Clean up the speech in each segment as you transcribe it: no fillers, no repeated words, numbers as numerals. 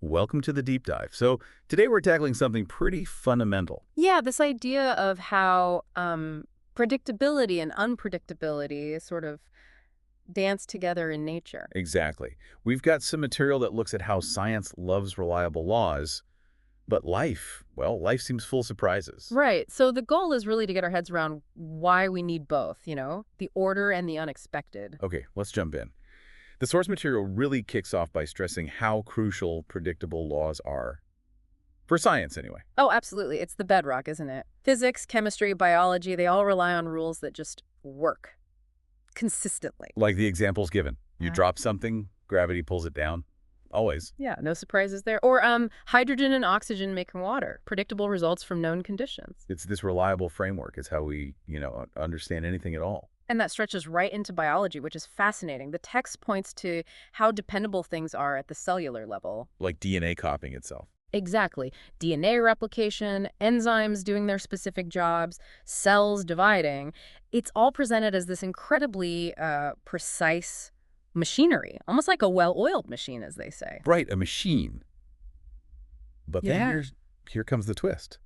Welcome to the deep dive. So, today we're tackling something pretty fundamental. Yeah, this idea of how predictability and unpredictability sort of dance together in nature. Exactly. We've got some material that looks at how science loves reliable laws, but life, well, life seems full of surprises. Right. So the goal is really to get our heads around why we need both, the order and the unexpected. Okay, let's jump in. The source material really kicks off by stressing how crucial predictable laws are. For science, anyway. Oh, absolutely. It's the bedrock, isn't it? Physics, chemistry, biology, they all rely on rules that just work consistently. Like the examples given. You Yeah. drop something, gravity pulls it down. Always. Yeah, no surprises there. Or hydrogen and oxygen making water, predictable results from known conditions. It's this reliable framework. It's how we, understand anything at all. And that stretches right into biology, which is fascinating. The text points to how dependable things are at the cellular level. Like DNA copying itself. Exactly. DNA replication, enzymes doing their specific jobs, cells dividing. It's all presented as this incredibly precise machinery, almost like a well-oiled machine, as they say. Right, a machine. But then Yeah. here comes the twist.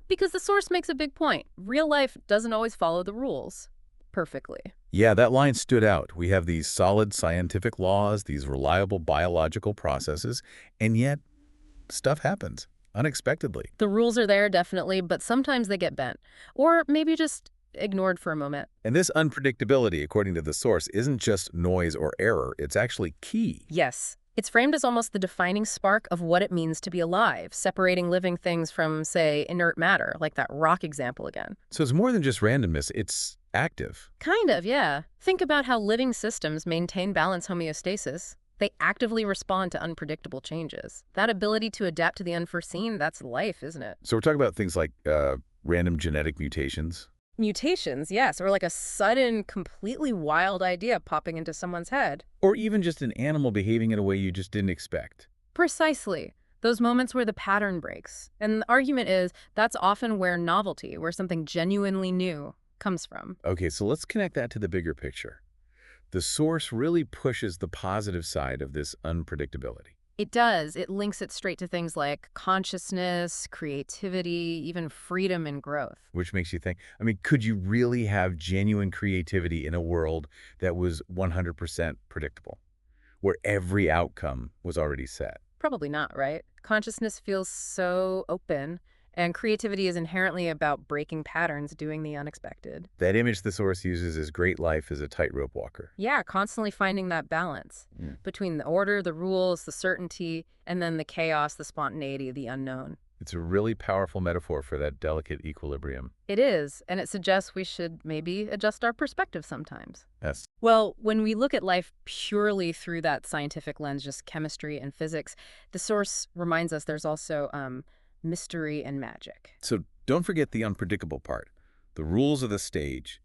Because the source makes a big point. Real life doesn't always follow the rules perfectly. Yeah, that line stood out. We have these solid scientific laws, these reliable biological processes, and yet stuff happens unexpectedly. The rules are there, definitely, but sometimes they get bent. Or maybe just ignored for a moment. And this unpredictability, according to the source, isn't just noise or error. It's actually key. Yes. It's framed as almost the defining spark of what it means to be alive, separating living things from, say, inert matter, like that rock example again. So it's more than just randomness. It's active. Kind of, yeah. Think about how living systems maintain balance homeostasis. They actively respond to unpredictable changes. That ability to adapt to the unforeseen, that's life, isn't it? So we're talking about things like random genetic mutations. Mutations, yes, or like a sudden, completely wild idea popping into someone's head. Or even just an animal behaving in a way you just didn't expect. Precisely. Those moments where the pattern breaks. And the argument is that's often where novelty, where something genuinely new, comes from. Okay, so let's connect that to the bigger picture. The source really pushes the positive side of this unpredictability. It does. It links it straight to things like consciousness, creativity, even freedom and growth. Which makes you think, could you really have genuine creativity in a world that was 100% predictable, where every outcome was already set? Probably not, right? Consciousness feels so open, and creativity is inherently about breaking patterns, doing the unexpected. That image the source uses is great life as a tightrope walker. Yeah, constantly finding that balance between the order, the rules, the certainty, and then the chaos, the spontaneity, the unknown. It's a really powerful metaphor for that delicate equilibrium. It is, and it suggests we should maybe adjust our perspective sometimes. Yes. Well, when we look at life purely through that scientific lens, just chemistry and physics, the source reminds us there's also mystery and magic. So don't forget the unpredictable part. The rules of the stage,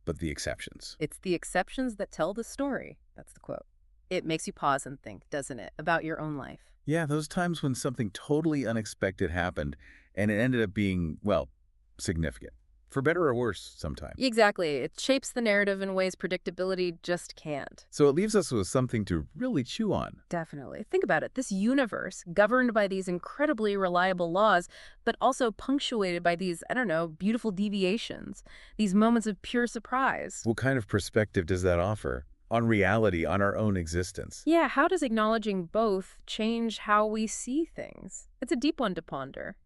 but the exceptions. It's the exceptions that tell the story. That's the quote. It makes you pause and think, doesn't it, about your own life? Yeah, those times when something totally unexpected happened and it ended up being, well, significant. For better or worse sometimes. Exactly. It shapes the narrative in ways predictability just can't. So it leaves us with something to really chew on. Definitely. Think about it. This universe, governed by these incredibly reliable laws, but also punctuated by these, I don't know, beautiful deviations, these moments of pure surprise. What kind of perspective does that offer on reality, on our own existence? Yeah, how does acknowledging both change how we see things? It's a deep one to ponder.